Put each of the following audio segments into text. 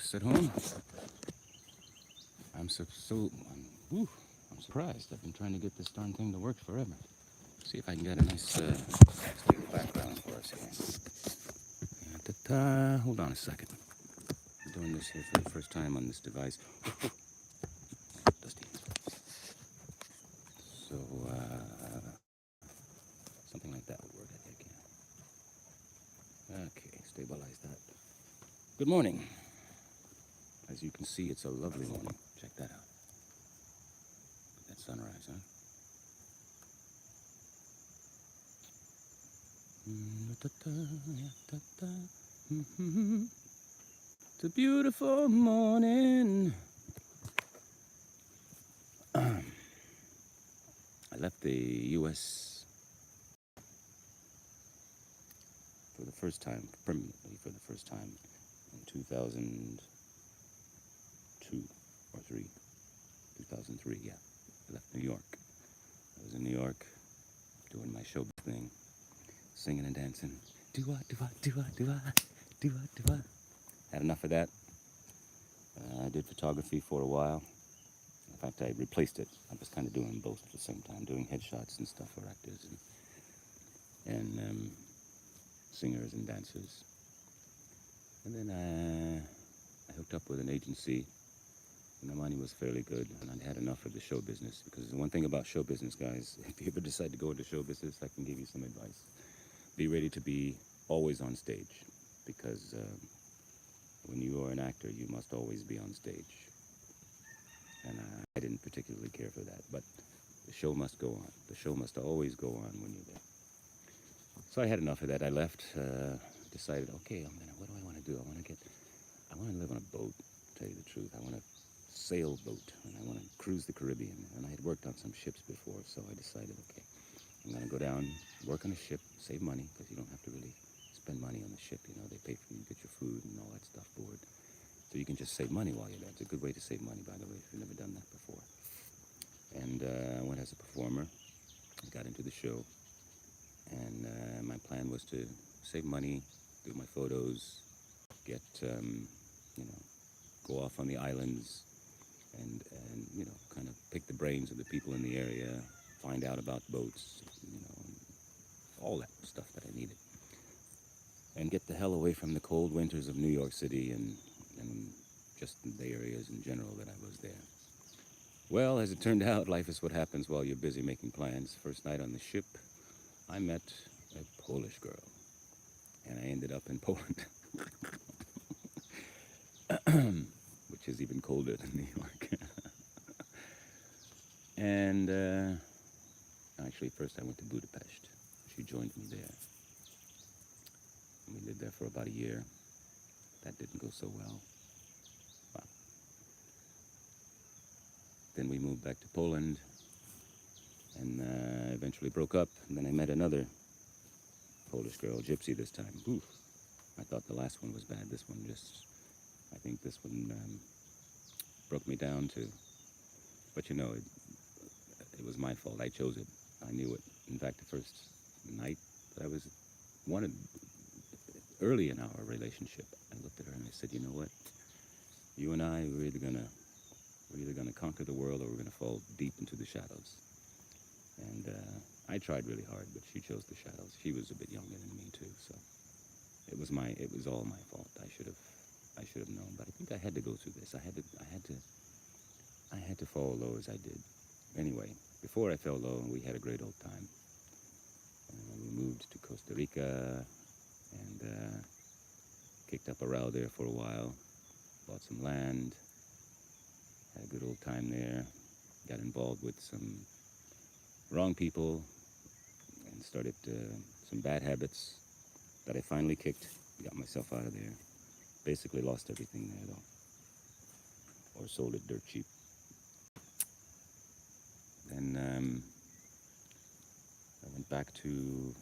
folks at home. I'm surprised. I've been trying to get this darn thing to work forever. See if I can get a nice stable background for us here. Ta-ta. Hold on a second. I'm doing this here for the first time on this device. Dusty. So, something like that would work, I think, yeah. Okay, stabilize that. Good morning. As you can see, it's a lovely morning. Check that out. That sunrise, huh? It's a beautiful morning. I left the U.S. for the first time, permanently for the first time, in 2002 or 3. 2003, yeah. I left New York. I was in New York doing my show thing, singing and dancing. Do-I, do-I, do-I, do-I, do-I, do-I. Had enough of that. I did photography for a while. In fact, I replaced it. I was kind of doing both at the same time, doing headshots and stuff for actors and singers and dancers. And then I hooked up with an agency, and the money was fairly good, and I'd had enough of the show business. Because the one thing about show business, guys, if you ever decide to go into show business, I can give you some advice. Be ready to be always on stage, because when you are an actor, you must always be on stage. And I didn't particularly care for that, but the show must go on. The show must always go on when you're there. So I had enough of that. I left, decided, okay, what do I want to do? I want to live on a boat, to tell you the truth. I want to sailboat, and I want to cruise the Caribbean. And I had worked on some ships before, so I decided, okay, I'm going to go down, work on a ship, save money, because you don't have to really spend money on the ship. You know, they pay for you to get your food and all that stuff aboard. So you can just save money while you're there. It's a good way to save money, by the way, if you've never done that before. And I went as a performer. I got into the show. And my plan was to save money, do my photos, get, go off on the islands and kind of pick the brains of the people in the area, find out about boats, and all that stuff that I needed. And get the hell away from the cold winters of New York City and just the areas in general that I was there. Well, as it turned out, life is what happens while you're busy making plans. First night on the ship, I met a Polish girl, and I ended up in Poland, which is even colder than New York. And actually, first I went to Budapest. She joined me there. We lived there for about a year. That didn't go so well. Wow. Then we moved back to Poland, and eventually broke up. And then I met another Polish girl, Gypsy this time. Oof. I thought the last one was bad. This one I think this one broke me down too. But it was my fault. I chose it. I knew it. In fact, the first night that I was early in our relationship, I looked at her and I said, you know what? You and I, we're either gonna conquer the world, or we're gonna fall deep into the shadows. And I tried really hard, but she chose the shadows. She was a bit younger than me too, so it was all my fault. I should have known, but I think I had to go through this. I had to fall low as I did. Anyway, before I fell low, we had a great old time. We moved to Costa Rica and kicked up a row there for a while. Bought some land, had a good old time there. Got involved with some wrong people and started some bad habits that I finally kicked. Got myself out of there. Basically lost everything there though, or sold it dirt cheap. Then I went back to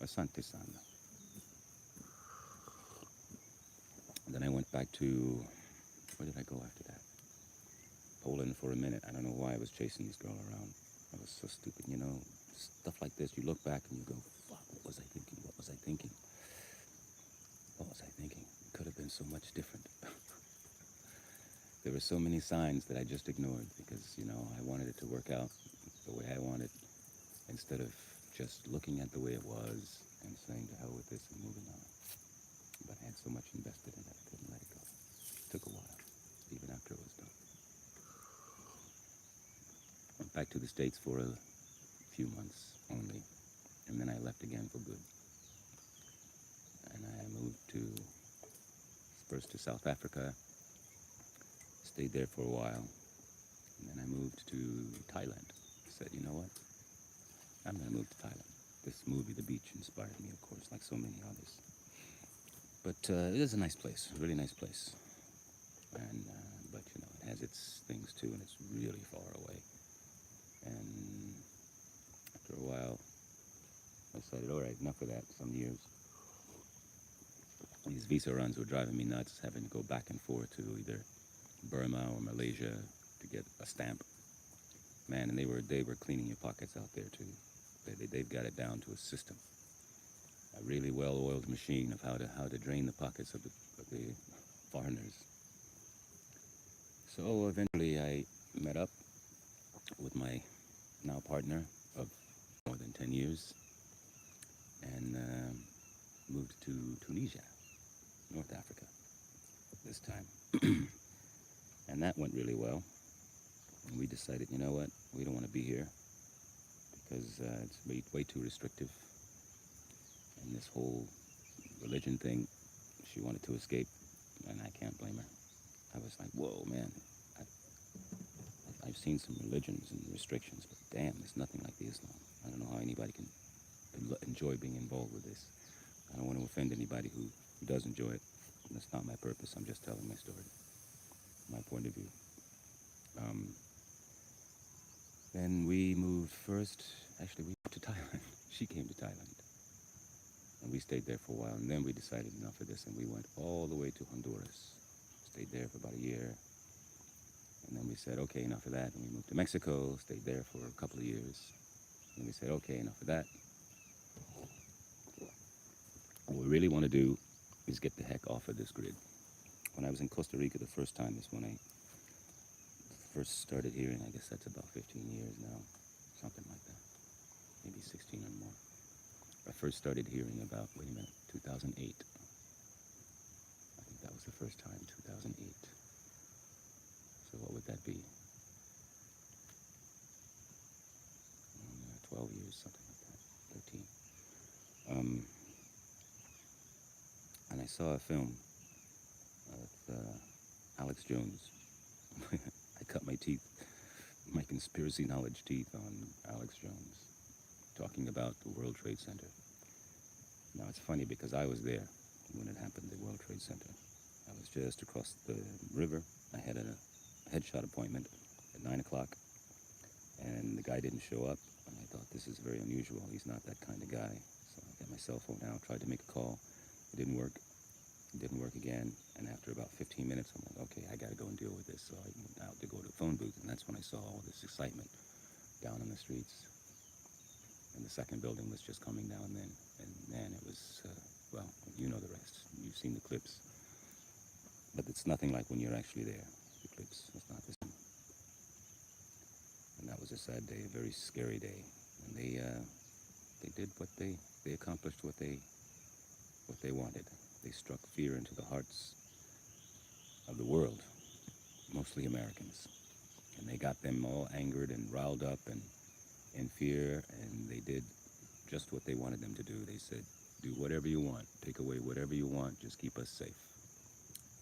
Asante Sana. Then I went back to, where did I go after that? Poland for a minute. I don't know why I was chasing this girl around. I was so stupid, stuff like this. You look back and you go, fuck, what was I thinking? What was I thinking? What was I thinking? It could have been so much different. There were so many signs that I just ignored because, I wanted it to work out the way I wanted instead of just looking at the way it was and saying to hell with this and moving on. But I had so much invested in it, I couldn't let it go. It took a while, even after it was done. Went back to the States for a few months only, and then I left again for good. And I moved first to South Africa, stayed there for a while, and then I moved to Thailand. I said, you know what? I'm going to move to Thailand. This movie, The Beach, inspired me, of course, like so many others. But it is a nice place, a really nice place. And but it has its things too, and it's really far away. And after a while, I decided, all right, enough of that. Some years, these visa runs were driving me nuts, having to go back and forth to either Burma or Malaysia to get a stamp. Man, and they were cleaning your pockets out there too. They've got it down to a system, a really well-oiled machine of how to drain the pockets of the foreigners. So eventually I met up with my now partner of more than 10 years and moved to Tunisia, North Africa, this time. And that went really well. And we decided, you know what, we don't want to be here because it's way too restrictive. And this whole religion thing, she wanted to escape, and I can't blame her. I was like, whoa, man, I've seen some religions and restrictions, but damn, it's nothing like the Islam. I don't know how anybody can enjoy being involved with this. I don't want to offend anybody who does enjoy it. That's not my purpose. I'm just telling my story, my point of view. Then we moved first, actually we moved to Thailand. She came to Thailand. And we stayed there for a while, and then we decided enough of this, and we went all the way to Honduras. Stayed there for about a year. And then we said, okay, enough of that. And we moved to Mexico, stayed there for a couple of years. And we said, okay, enough of that. What we really want to do is get the heck off of this grid. When I was in Costa Rica the first time is when I first started hearing, I guess that's about 15 years now, something like that, maybe 16 or more. I first started hearing about, 2008. I think that was the first time, 2008. So what would that be? 12 years, something like that, 13. And I saw a film with Alex Jones. I cut my teeth, my conspiracy knowledge teeth on Alex Jones, talking about the World Trade Center. Now it's funny because I was there when it happened, the World Trade Center. I was just across the river. I had a headshot appointment at 9 o'clock, and the guy didn't show up, and I thought, this is very unusual. He's not that kind of guy. So I got my cell phone out, tried to make a call. It didn't work. It didn't work again, and after about 15 minutes, I'm like, okay, I got to go and deal with this. So I went out to go to the phone booth, and that's when I saw all this excitement down on the streets. And the second building was just coming down then, and man, it was, well, you know the rest. You've seen the clips. But it's nothing like when you're actually there. The clips, it's not the same. And that was a sad day, a very scary day. And they did what they accomplished what they wanted. They struck fear into the hearts of the world, mostly Americans. And they got them all angered and riled up and in fear, and they did just what they wanted them to do. They said, do whatever you want, take away whatever you want, just keep us safe.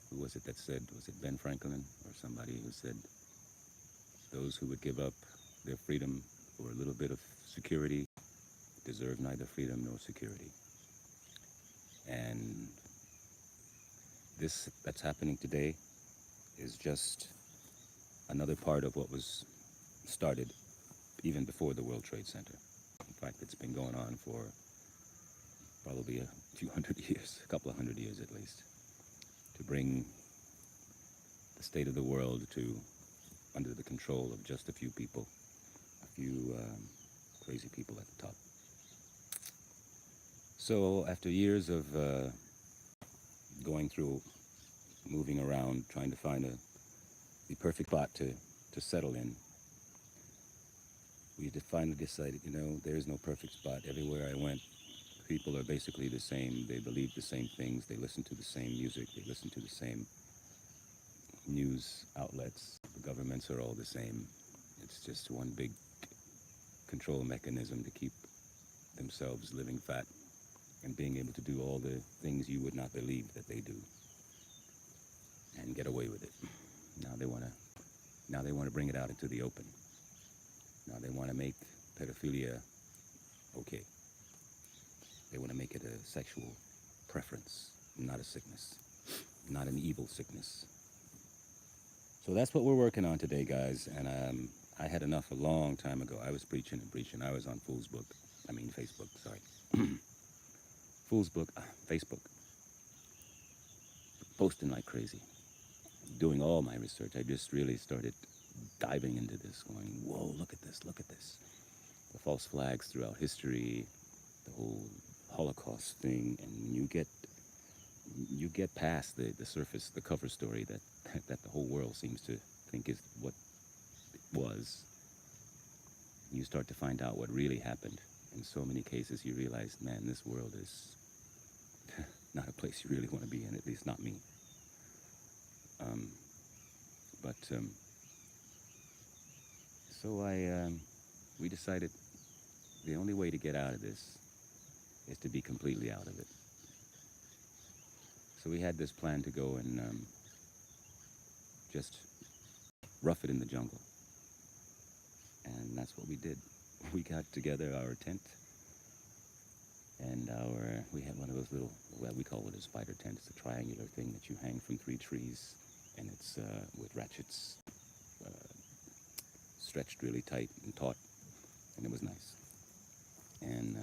Who was it that said, was it Ben Franklin or somebody who said, those who would give up their freedom for a little bit of security deserve neither freedom nor security. And this that's happening today is just another part of what was started even before the World Trade Center. In fact, it's been going on for probably a few hundred years, a couple of hundred years at least, to bring the state of the world to under the control of just a few people, a few crazy people at the top. So after years of going through moving around, trying to find the perfect spot to settle in. We finally decided, there is no perfect spot. Everywhere I went, people are basically the same. They believe the same things. They listen to the same music. They listen to the same news outlets. The governments are all the same. It's just one big control mechanism to keep themselves living fat and being able to do all the things you would not believe that they do and get away with it. Now they want to bring it out into the open. Now they want to make pedophilia okay. They want to make it a sexual preference, not a sickness, not an evil sickness. So that's what we're working on today, guys. And I had enough a long time ago. I was preaching and preaching. I was on Facebook, sorry. Facebook. Posting like crazy. Doing all my research. I just really started diving into this, going, whoa, look at this, look at this. The false flags throughout history, the whole Holocaust thing, and you get past the surface, the cover story that the whole world seems to think is what it was. You start to find out what really happened. In so many cases, you realize, man, this world is not a place you really want to be in, at least not me. So we decided the only way to get out of this is to be completely out of it. So we had this plan to go and just rough it in the jungle. And that's what we did. We got together our tent and we had one of those little, well, we call it a spider tent. It's a triangular thing that you hang from 3 trees, and it's with ratchets stretched really tight and taut, and it was nice. And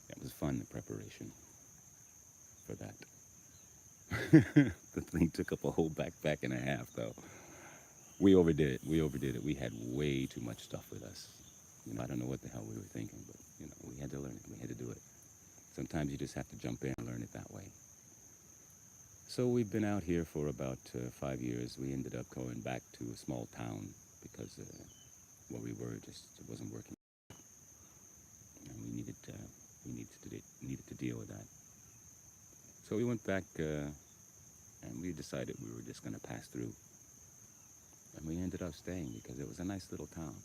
it was fun, the preparation for that. The thing took up a whole backpack and a half, though. We overdid it. We had way too much stuff with us. I don't know what the hell we were thinking, but, we had to learn it. We had to do it. Sometimes you just have to jump in and learn it that way. So we've been out here for about 5 years. We ended up going back to a small town because where we were it wasn't working. And we needed to deal with that. So we went back and we decided we were just going to pass through. And we ended up staying because it was a nice little town.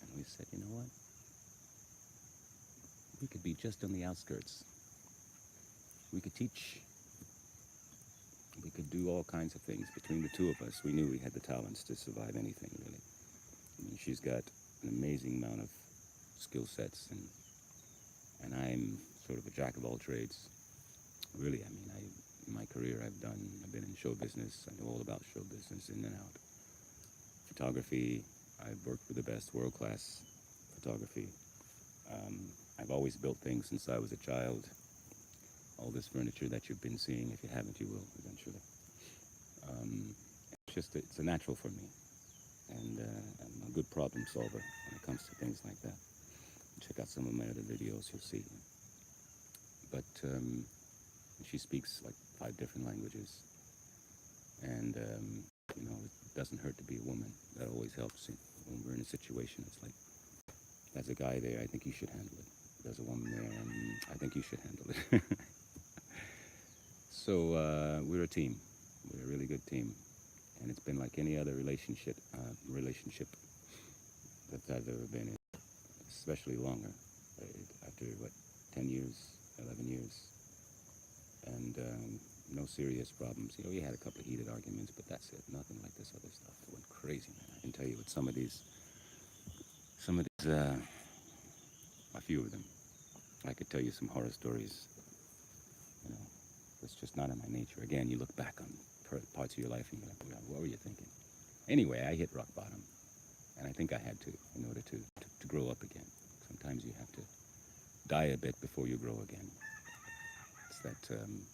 And we said, you know what? We could be just on the outskirts. We could teach. We could do all kinds of things. Between the two of us, we knew we had the talents to survive anything, really. She's got an amazing amount of skill sets, and I'm sort of a jack of all trades. Really, in my career, I've been in show business. I know all about show business, in and out. Photography, I've worked with the best, world-class photography. I've always built things since I was a child. All this furniture that you've been seeing, if you haven't, you will eventually. It's a natural for me. And I'm a good problem solver when it comes to things like that. Check out some of my other videos, you'll see. But she speaks like 5 different languages. And, it doesn't hurt to be a woman. That always helps. When we're in a situation, it's like, there's a guy there, I think you should handle it. There's a woman there, I think you should handle it. So we're a team. We're a really good team. And it's been like any other relationship that I've ever been in, especially longer. After, 10 years, 11 years. And no serious problems. We had a couple of heated arguments, but that's it. Nothing like this other stuff. It went crazy, man. I can tell you with some of these, a few of them. I could tell you some horror stories. It's just not in my nature. Again, you look back on parts of your life and you're like, what were you thinking? Anyway, I hit rock bottom. And I think I had to, in order to grow up again. Sometimes you have to die a bit before you grow again. It's that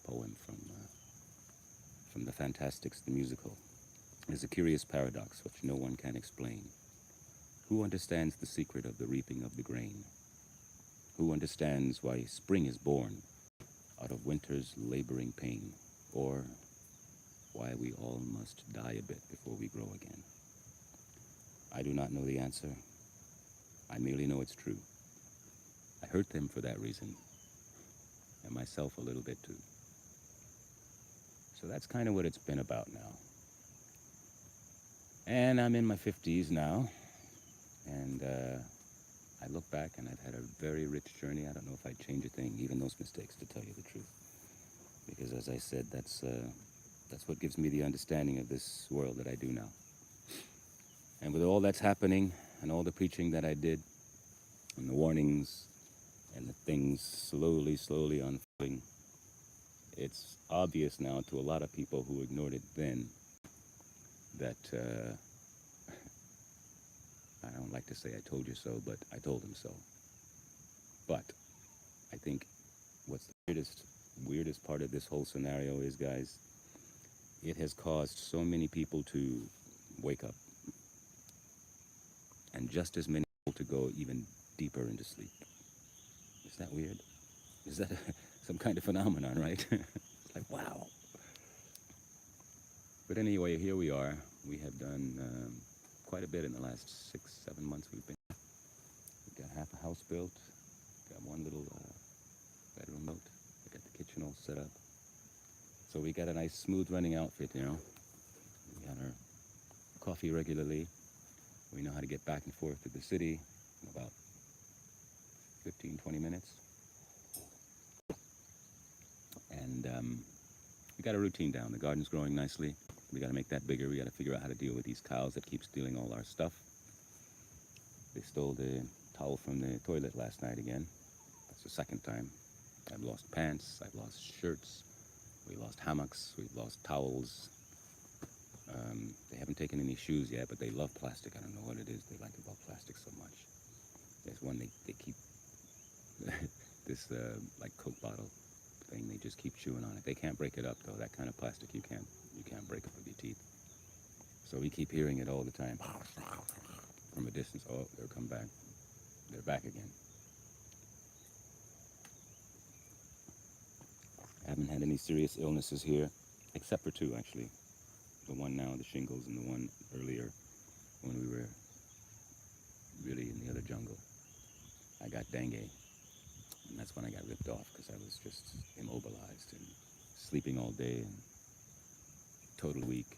poem from the Fantastics, the musical. There's a curious paradox which no one can explain. Who understands the secret of the reaping of the grain? Who understands why spring is born out of winter's laboring pain? or why we all must die a bit before we grow again. I do not know the answer. I merely know it's true. I hurt them for that reason, and myself a little bit too. So that's kind of what it's been about now. And I'm in my 50s now, and I look back and I've had a very rich journey. I don't know if I'd change a thing, even those mistakes, to tell you the truth. Because as I said, that's what gives me the understanding of this world that I do now. And with all that's happening, and all the preaching that I did, and the warnings, and the things slowly unfolding, it's obvious now to a lot of people who ignored it then that, I don't like to say I told you so, but I told them so. But I think what's the weirdest part of this whole scenario is, guys, it has caused so many people to wake up, and just as many people to go even deeper into sleep. Is that weird? Is that some kind of phenomenon, right? It's like, wow. But anyway, here we are. We have done quite a bit in the last 6-7 months. We've got half a house built, got one little bedroom built, we got the kitchen all set up. So we got a nice smooth running outfit, you know. We got our coffee regularly. We know how to get back and forth to the city in about 15-20 minutes. And we got a routine down. The garden's growing nicely. We got to make that bigger. We got to figure out how to deal with these cows that keep stealing all our stuff. They stole the towel from the toilet last night again. That's the second time. I've lost pants. I've lost shirts. We lost hammocks. We've lost towels. They haven't taken any shoes yet, but they love plastic. I don't know what it is they like about plastic so much. There's one they keep this like Coke bottle thing. They just keep chewing on it. They can't break it up though. That kind of plastic you can't break up with your teeth. So we keep hearing it all the time from a distance. Oh, they'll come back. They're back again. I haven't had any serious illnesses here, except for two actually. The one now, the shingles, and the one earlier when we were really in the other jungle. I got dengue, and that's when I got ripped off because I was just immobilized and sleeping all day and total weak.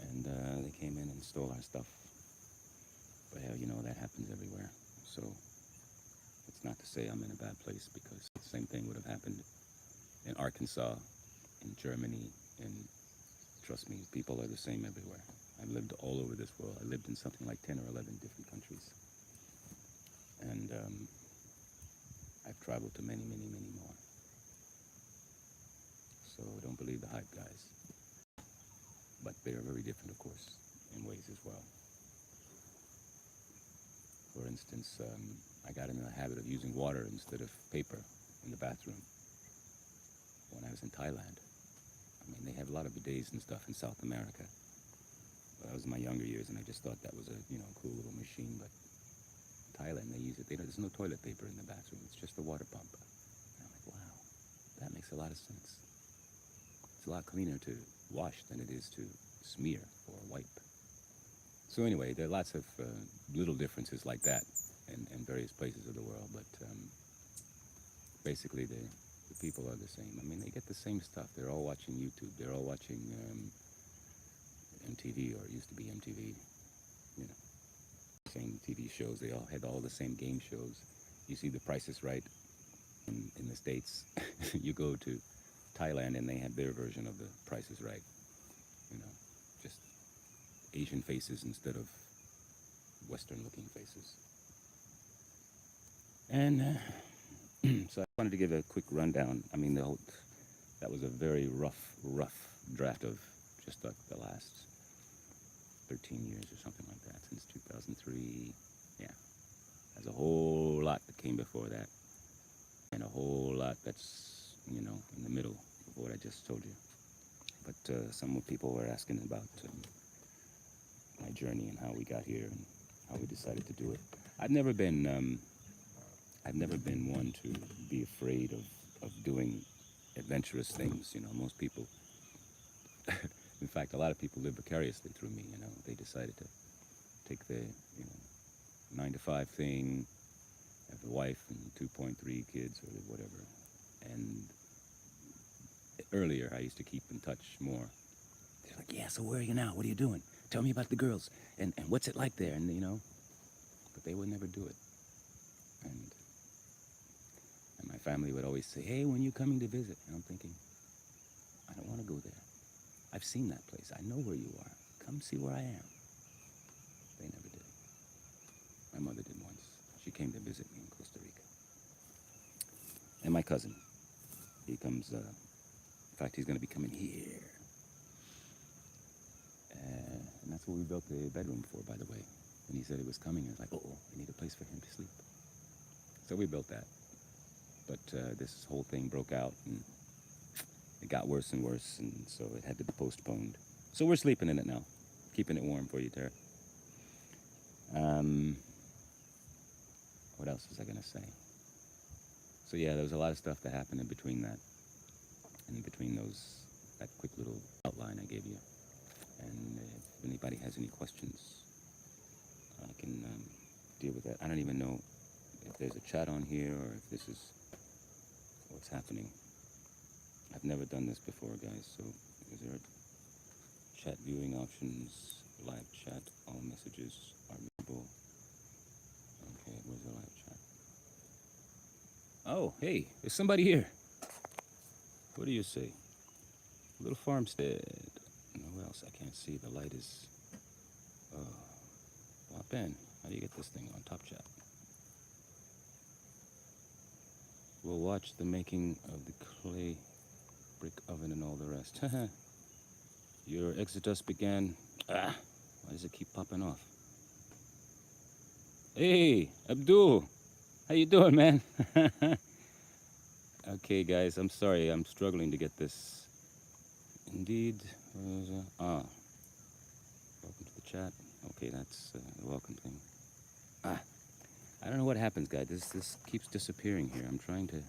And they came in and stole our stuff. But hell, you know, that happens everywhere. So it's not to say I'm in a bad place, because the same thing would have happened in Arkansas, in Germany, and trust me, people are the same everywhere. I've lived all over this world. I lived in something like 10 or 11 different countries. And I've traveled to many, many, many more. So don't believe the hype, guys. But they are very different, of course, in ways as well. For instance, I got in the habit of using water instead of paper in the bathroom when I was in Thailand. I mean, they have a lot of bidets and stuff in South America. But that was in my younger years, and I just thought that was a, cool little machine. But in Thailand, they use it. There's no toilet paper in the bathroom. It's just a water pump. And I'm like, wow, that makes a lot of sense. It's a lot cleaner to wash than it is to smear or wipe. So anyway, there are lots of little differences like that in various places of the world. But basically, the people are the same. I mean, they get the same stuff. They're all watching YouTube. They're all watching MTV, or it used to be MTV. Same TV shows. They all had all the same game shows. You see The Price is Right in the States. You go to Thailand and they have their version of The Price is Right. Just Asian faces instead of Western-looking faces. And so I wanted to give a quick rundown. I mean, that was a very rough draft of just the last 13 years or something like that, since 2003. Yeah, there's a whole lot that came before that, and a whole lot that's, in the middle of what I just told you. But some people were asking about my journey and how we got here and how we decided to do it. I've never been one to be afraid of doing adventurous things. You know, most people, in fact, a lot of people live vicariously through me. You know, they decided to take the, you know, 9 to 5 thing, have a wife and 2.3 kids or whatever. And earlier, I used to keep in touch more. They're like, yeah, so where are you now? What are you doing? Tell me about the girls. And what's it like there? And, you know, but they would never do it. And my family would always say, hey, when you coming to visit? And I'm thinking, I don't want to go there. I've seen that place. I know where you are. Come see where I am. They never did. My mother did once. She came to visit me in Costa Rica. And my cousin, he comes, in fact, he's going to be coming here. And that's what we built the bedroom for, by the way. When he said he was coming, I was like, uh-oh, we need a place for him to sleep. So we built that. But this whole thing broke out, and it got worse and worse, and so it had to be postponed. So we're sleeping in it now, keeping it warm for you, Tara. What else was I going to say? So yeah, there was a lot of stuff that happened in between that, and in between that quick little outline I gave you. And if anybody has any questions, I can deal with that. I don't even know if there's a chat on here or if this is what's happening. I've never done this before, guys, so is there a chat viewing options, live chat, all messages are visible. Okay, where's the live chat? Oh, hey, there's somebody here. What do you say? Little farmstead. Who else? I can't see. The light is... pop in. How do you get this thing on top chat? We'll watch the making of the clay brick oven and all the rest. Your exodus began... why does it keep popping off? Hey, Abdul. How you doing, man? Okay, guys, I'm sorry. I'm struggling to get this. Indeed. Welcome to the chat. Okay, that's the welcome thing. I don't know what happens, guys. This keeps disappearing here. I'm trying to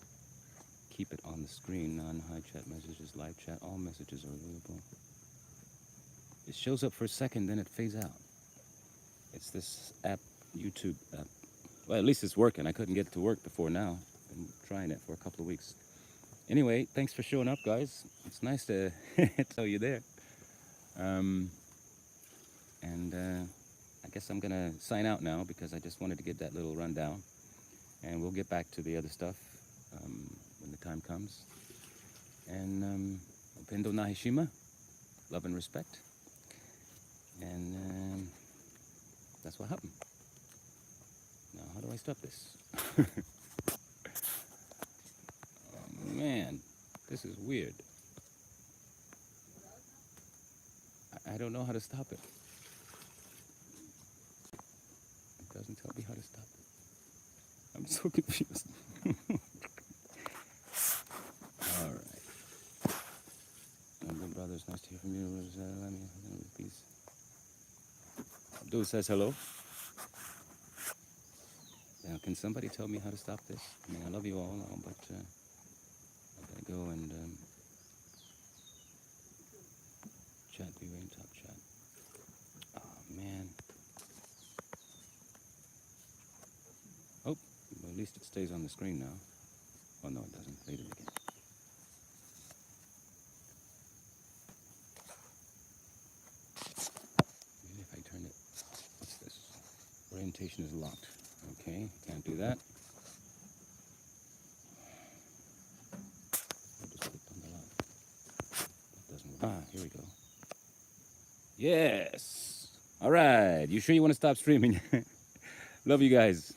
keep it on the screen. Non-high chat messages, live chat, all messages are available. It shows up for a second, then it fades out. It's this app, YouTube app. Well, at least it's working. I couldn't get it to work before now. Been trying it for a couple of weeks. Anyway, thanks for showing up, guys. It's nice to tell you there. I guess I'm gonna sign out now because I just wanted to get that little rundown, and we'll get back to the other stuff when the time comes. And Upendo Nahishima, love and respect, and that's what happened. Now, how do I stop this? Oh, man, this is weird. I don't know how to stop it. It doesn't tell me how to stop it. I'm so confused. All right. Good brothers, nice to hear from you. Let me please. Abdul says hello. Now, can somebody tell me how to stop this? I mean, I love you all now, but I gotta go and chat viewing, top chat. Oh, man. Oh, well, at least it stays on the screen now. Oh, no, it doesn't. Later again. Even if I turn it, what's this? Orientation is locked. Okay, can't do that. I just clicked on the lock. That doesn't work. Here we go. Yes. All right. You sure you want to stop streaming? Love you guys.